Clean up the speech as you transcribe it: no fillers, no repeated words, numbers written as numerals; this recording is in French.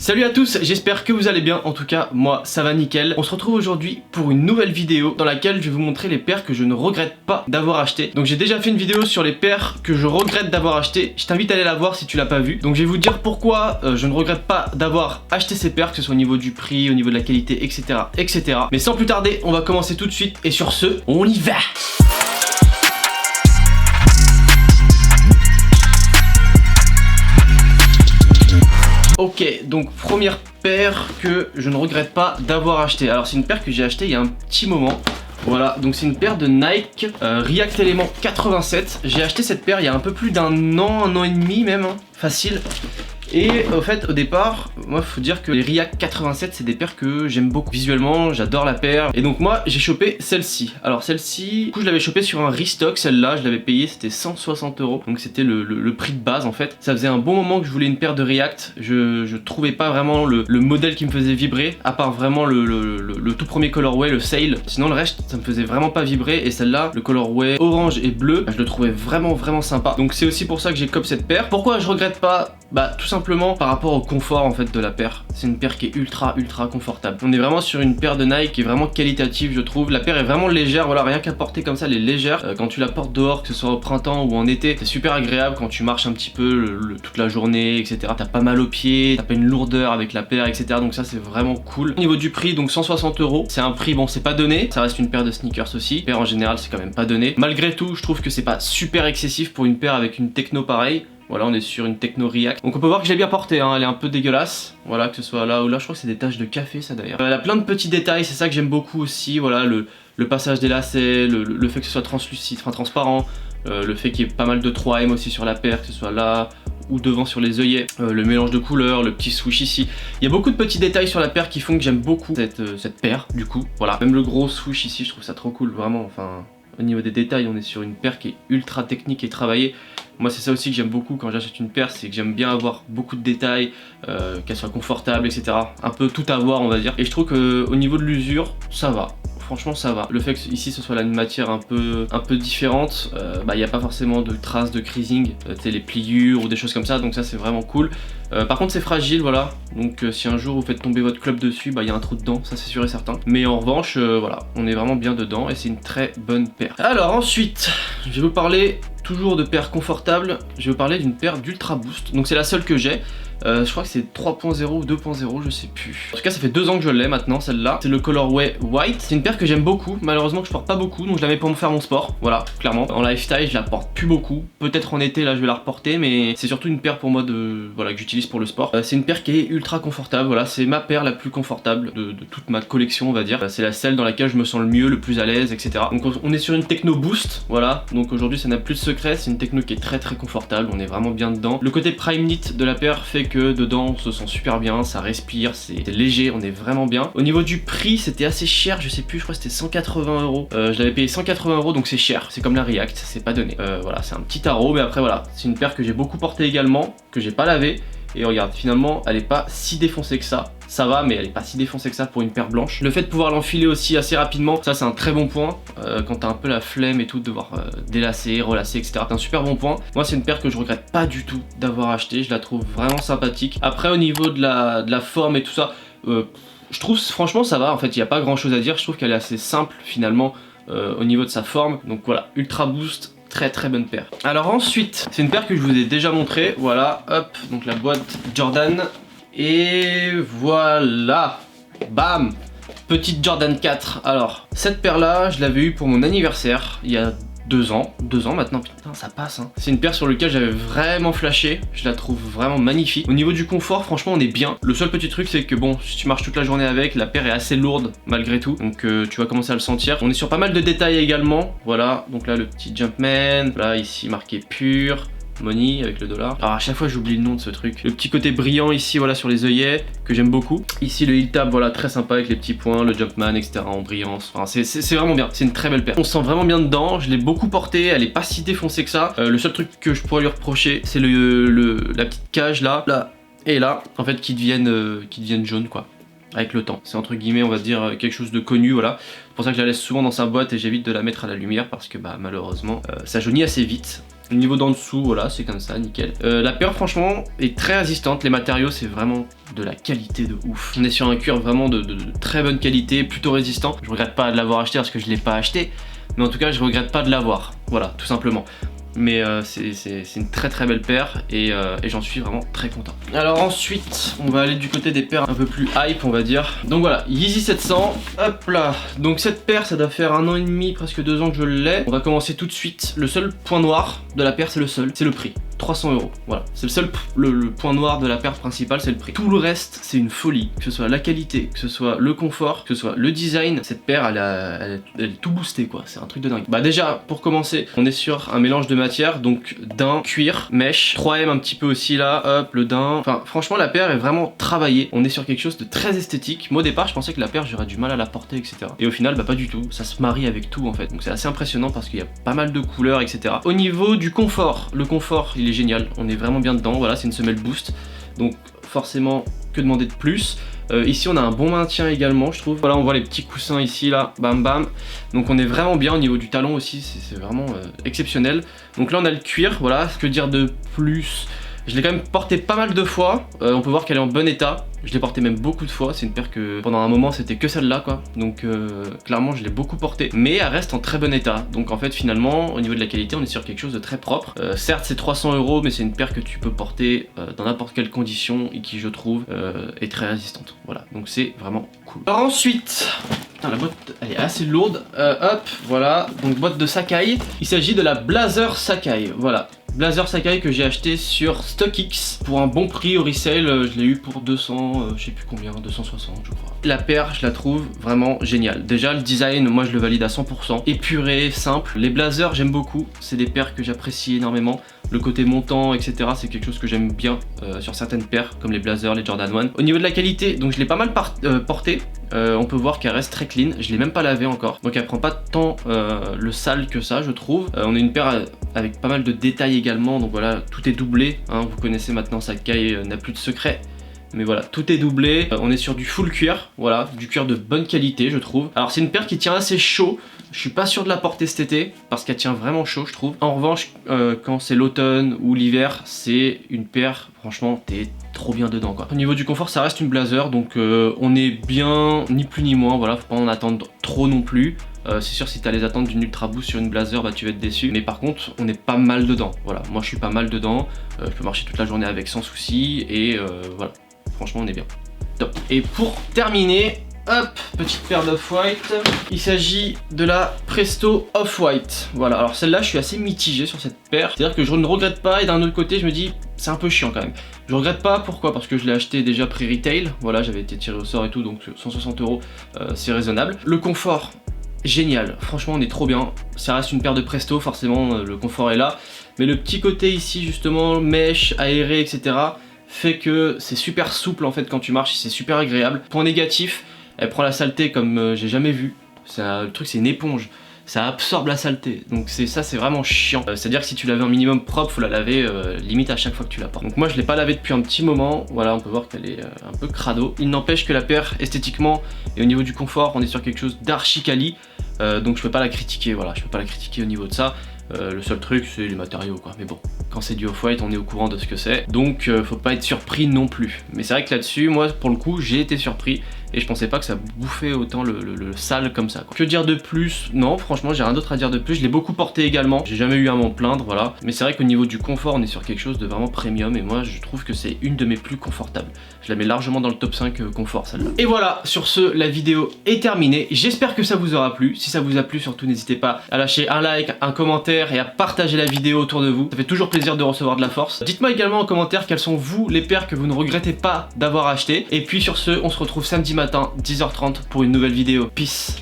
Salut à tous, j'espère que vous allez bien, en tout cas moi ça va nickel. On se retrouve aujourd'hui pour une nouvelle vidéo dans laquelle je vais vous montrer les paires que je ne regrette pas d'avoir achetées. Donc j'ai déjà fait une vidéo sur les paires que je regrette d'avoir achetées, je t'invite à aller la voir si tu l'as pas vue. Donc je vais vous dire pourquoi je ne regrette pas d'avoir acheté ces paires, que ce soit au niveau du prix, au niveau de la qualité, etc. etc. Mais sans plus tarder, on va commencer tout de suite et sur ce, on y va. Ok, donc première paire que je ne regrette pas d'avoir acheté. Alors c'est une paire que j'ai achetée il y a un petit moment. Voilà, donc c'est une paire de Nike React Element 87. J'ai acheté cette paire il y a un peu plus d'un an et demi même, hein, facile. Et au fait au départ, moi faut dire que les React 87 c'est des paires que j'aime beaucoup. Visuellement j'adore la paire. Et donc moi j'ai chopé celle-ci. Alors celle-ci, du coup je l'avais chopé sur un restock. Celle-là je l'avais payé, c'était 160 €. Donc c'était le prix de base en fait. Ça faisait un bon moment que je voulais une paire de React. Je trouvais pas vraiment le modèle qui me faisait vibrer, à part vraiment le tout premier colorway, le Sail. Sinon le reste ça me faisait vraiment pas vibrer. Et celle-là, le colorway orange et bleu, je le trouvais vraiment sympa. Donc c'est aussi pour ça que j'ai copé cette paire. Pourquoi je regrette pas? Bah tout simplement par rapport au confort en fait de la paire. C'est une paire qui est ultra confortable. On est vraiment sur une paire de Nike qui est vraiment qualitative je trouve. La paire est vraiment légère, voilà, rien qu'à porter comme ça elle est légère. Quand tu la portes dehors, que ce soit au printemps ou en été, c'est super agréable quand tu marches un petit peu toute la journée, etc. T'as pas mal aux pieds, t'as pas une lourdeur avec la paire, etc. Donc ça c'est vraiment cool. Au niveau du prix, donc 160 €, c'est un prix, bon c'est pas donné, ça reste une paire de sneakers aussi. Paire en général c'est quand même pas donné. Malgré tout je trouve que c'est pas super excessif pour une paire avec une techno pareille. Voilà, on est sur une techno React. Donc on peut voir que je l'ai bien portée, hein. Elle est un peu dégueulasse. Voilà, que ce soit là ou là, je crois que c'est des taches de café ça d'ailleurs. Elle a plein de petits détails, c'est ça que j'aime beaucoup aussi. Voilà, le passage des lacets, le fait que ce soit translucide, enfin transparent. Le fait qu'il y ait pas mal de 3M aussi sur la paire, que ce soit là ou devant sur les œillets. Le mélange de couleurs, le petit swoosh ici. Il y a beaucoup de petits détails sur la paire qui font que j'aime beaucoup cette paire du coup. Voilà, même le gros swoosh ici, je trouve ça trop cool, vraiment, enfin... Au niveau des détails, on est sur une paire qui est ultra technique et travaillée. Moi c'est ça aussi que j'aime beaucoup quand j'achète une paire, c'est que j'aime bien avoir beaucoup de détails, qu'elle soit confortable, etc. Un peu tout avoir on va dire. Et je trouve qu'au niveau de l'usure, ça va. Franchement ça va. Le fait que ici ce soit là une matière un peu différente, bah il n'y a pas forcément de traces de creasing, tu sais les pliures ou des choses comme ça, donc ça c'est vraiment cool. Par contre c'est fragile, voilà, donc si un jour vous faites tomber votre club dessus, bah il y a un trou dedans, ça c'est sûr et certain. Mais en revanche, voilà, on est vraiment bien dedans et c'est une très bonne paire. Alors ensuite, je vais vous parler toujours de paires confortables, je vais vous parler d'une paire d'Ultra Boost, donc c'est la seule que j'ai. Je crois que c'est 3.0 ou 2.0, je sais plus. En tout cas ça fait 2 ans que je l'ai maintenant celle-là. C'est le colorway white. C'est une paire que j'aime beaucoup. Malheureusement que je porte pas beaucoup, donc je la mets pour me faire mon sport. Voilà, clairement. En lifestyle je la porte plus beaucoup. Peut-être en été là je vais la reporter, mais c'est surtout une paire pour moi voilà, que j'utilise pour le sport. C'est une paire qui est ultra confortable. Voilà, c'est ma paire la plus confortable de toute ma collection on va dire. C'est celle dans laquelle je me sens le mieux, le plus à l'aise, etc. Donc on est sur une techno boost. Voilà, donc aujourd'hui ça n'a plus de secret. C'est une techno qui est très confortable. On est vraiment bien dedans. Le côté prime knit de la paire fait que dedans on se sent super bien, ça respire, c'est léger, on est vraiment bien. Au niveau du prix c'était assez cher, je sais plus, je crois que c'était 180 €. Je l'avais payé 180 € donc c'est cher, c'est comme la React, c'est pas donné. Voilà, c'est un petit tarot, mais après voilà, c'est une paire que j'ai beaucoup portée également, que j'ai pas lavé. Et regarde, finalement elle est pas si défoncée que ça. Ça va, mais elle est pas si défoncée que ça pour une paire blanche. Le fait de pouvoir l'enfiler aussi assez rapidement, ça c'est un très bon point. Quand t'as un peu la flemme et tout de devoir délasser, relasser, etc. C'est un super bon point. Moi c'est une paire que je regrette pas du tout d'avoir acheté. Je la trouve vraiment sympathique. Après au niveau de la forme et tout ça, je trouve franchement ça va. En fait il n'y a pas grand chose à dire. Je trouve qu'elle est assez simple finalement au niveau de sa forme. Donc voilà, Ultra Boost. Très bonne paire. Alors ensuite, c'est une paire que je vous ai déjà montré. Voilà, hop, donc la boîte Jordan. Et voilà, bam, petite Jordan 4. Alors, cette paire là, je l'avais eu pour mon anniversaire il y a 2 ans maintenant, putain ça passe hein. C'est une paire sur laquelle j'avais vraiment flashé, je la trouve vraiment magnifique. Au niveau du confort, franchement on est bien. Le seul petit truc c'est que bon, si tu marches toute la journée avec, la paire est assez lourde malgré tout, donc tu vas commencer à le sentir. On est sur pas mal de détails également, voilà, donc là le petit Jumpman, là ici marqué pur. Money avec le dollar. Alors à chaque fois j'oublie le nom de ce truc. Le petit côté brillant ici voilà sur les œillets que j'aime beaucoup. Ici le heel tab voilà très sympa avec les petits points, le Jumpman etc en brillance. Enfin c'est vraiment bien, c'est une très belle paire. On se sent vraiment bien dedans, je l'ai beaucoup portée, elle est pas si défoncée que ça. Le seul truc que je pourrais lui reprocher c'est la petite cage là et là en fait qui deviennent jaunes quoi. Avec le temps, c'est entre guillemets on va dire quelque chose de connu voilà. C'est pour ça que je la laisse souvent dans sa boîte et j'évite de la mettre à la lumière parce que bah malheureusement ça jaunit assez vite. Le niveau d'en dessous, voilà, c'est comme ça, nickel. La paire, franchement, est très résistante. Les matériaux, c'est vraiment de la qualité de ouf. On est sur un cuir vraiment de très bonne qualité, plutôt résistant. Je regrette pas de l'avoir acheté parce que je l'ai pas acheté, mais en tout cas je regrette pas de l'avoir, voilà, tout simplement. Mais c'est une très belle paire et j'en suis vraiment très content. Alors ensuite on va aller du côté des paires un peu plus hype, on va dire. Donc voilà, Yeezy 700, hop là. Donc cette paire ça doit faire 1 an et demi, presque 2 ans que je l'ai. On va commencer tout de suite. Le seul point noir de la paire, c'est le prix. 300 €, voilà, c'est le seul le point noir de la paire principale, c'est le prix. Tout le reste c'est une folie, que ce soit la qualité, que ce soit le confort, que ce soit le design. Cette paire elle est tout boostée quoi, c'est un truc de dingue. Bah déjà pour commencer, on est sur un mélange de matières, donc daim, cuir, mèche, 3M un petit peu aussi là, hop, le daim. Enfin franchement la paire est vraiment travaillée, on est sur quelque chose de très esthétique. Moi au départ je pensais que la paire j'aurais du mal à la porter, etc. Et au final bah pas du tout, ça se marie avec tout en fait, donc c'est assez impressionnant parce qu'il y a pas mal de couleurs, etc. Au niveau du confort, le confort il est génial, on est vraiment bien dedans, voilà, c'est une semelle boost, donc forcément que demander de plus. Ici on a un bon maintien également je trouve, voilà on voit les petits coussins ici là, bam bam, donc on est vraiment bien au niveau du talon aussi, c'est vraiment exceptionnel. Donc là on a le cuir, voilà, que dire de plus? Je l'ai quand même porté pas mal de fois, on peut voir qu'elle est en bon état. Je l'ai porté même beaucoup de fois, c'est une paire que pendant un moment c'était que celle-là quoi. Donc clairement je l'ai beaucoup portée, mais elle reste en très bon état. Donc en fait finalement au niveau de la qualité on est sur quelque chose de très propre. Certes c'est 300 €, mais c'est une paire que tu peux porter dans n'importe quelle condition et qui je trouve est très résistante. Voilà, donc c'est vraiment cool. Alors ensuite, putain la boîte elle est assez lourde, hop voilà, donc boîte de Sacai. Il s'agit de la Blazer Sacai, voilà. Blazer Sacai que j'ai acheté sur StockX pour un bon prix au resale, je l'ai eu pour 200, je sais plus combien, 260 je crois. La paire je la trouve vraiment géniale. Déjà le design moi je le valide à 100%, épuré, simple. Les blazers j'aime beaucoup, c'est des paires que j'apprécie énormément. Le côté montant etc c'est quelque chose que j'aime bien sur certaines paires comme les blazers, les Jordan 1. Au niveau de la qualité, donc je l'ai pas mal porté. On peut voir qu'elle reste très clean, je l'ai même pas lavé encore, donc elle prend pas tant le sale que ça je trouve. On a une paire avec pas mal de détails également, donc voilà tout est doublé, hein. Vous connaissez maintenant Sacai n'a plus de secret, mais voilà tout est doublé. On est sur du full cuir, voilà, du cuir de bonne qualité je trouve. Alors c'est une paire qui tient assez chaud, je suis pas sûr de la porter cet été parce qu'elle tient vraiment chaud je trouve. En revanche quand c'est l'automne ou l'hiver c'est une paire franchement t'es trop bien dedans quoi. Au niveau du confort ça reste une blazer, donc on est bien ni plus ni moins, voilà, faut pas en attendre trop non plus. C'est sûr si t'as les attentes d'une ultra boost sur une blazer bah tu vas être déçu, mais par contre on est pas mal dedans, voilà, moi je suis pas mal dedans, je peux marcher toute la journée avec sans souci et voilà, franchement on est bien, top. Et pour terminer, hop, petite paire d'off-white, il s'agit de la Presto Off-White, voilà. Alors celle-là je suis assez mitigé sur cette paire, c'est à dire que je ne regrette pas et d'un autre côté je me dis c'est un peu chiant quand même. Je regrette pas, pourquoi? Parce que je l'ai acheté déjà pré-retail, voilà, j'avais été tiré au sort et tout, donc 160 €, c'est raisonnable. Le confort, génial, franchement on est trop bien. Ça reste une paire de Presto, forcément le confort est là, mais le petit côté ici justement, mèche, aéré, etc. fait que c'est super souple en fait quand tu marches, c'est super agréable. Point négatif, elle prend la saleté comme j'ai jamais vu. Le truc c'est une éponge, ça absorbe la saleté, donc ça c'est vraiment chiant. C'est à dire que si tu la veux un minimum propre, faut la laver limite à chaque fois que tu la portes. Donc moi je l'ai pas lavé depuis un petit moment, voilà, on peut voir qu'elle est un peu crado. Il n'empêche que la paire esthétiquement et au niveau du confort on est sur quelque chose d'archi quali, donc je peux pas la critiquer, voilà, je peux pas la critiquer au niveau de ça. Le seul truc c'est les matériaux quoi, mais bon, quand c'est du off-white on est au courant de ce que c'est, donc faut pas être surpris non plus. Mais c'est vrai que là-dessus, moi pour le coup j'ai été surpris et je pensais pas que ça bouffait autant le sale comme ça quoi. Que dire de plus? Non franchement j'ai rien d'autre à dire de plus, je l'ai beaucoup porté également, j'ai jamais eu à m'en plaindre, voilà. Mais c'est vrai qu'au niveau du confort on est sur quelque chose de vraiment premium et moi je trouve que c'est une de mes plus confortables. Je la mets largement dans le top 5 confort celle-là. Et voilà, sur ce la vidéo est terminée, j'espère que ça vous aura plu. Si ça vous a plu surtout n'hésitez pas à lâcher un like, un commentaire et à partager la vidéo autour de vous, ça fait toujours plaisir de recevoir de la force. Dites-moi également en commentaire quelles sont vous les paires que vous ne regrettez pas d'avoir acheté. Et puis sur ce, on se retrouve samedi matin 10h30 pour une nouvelle vidéo. Peace.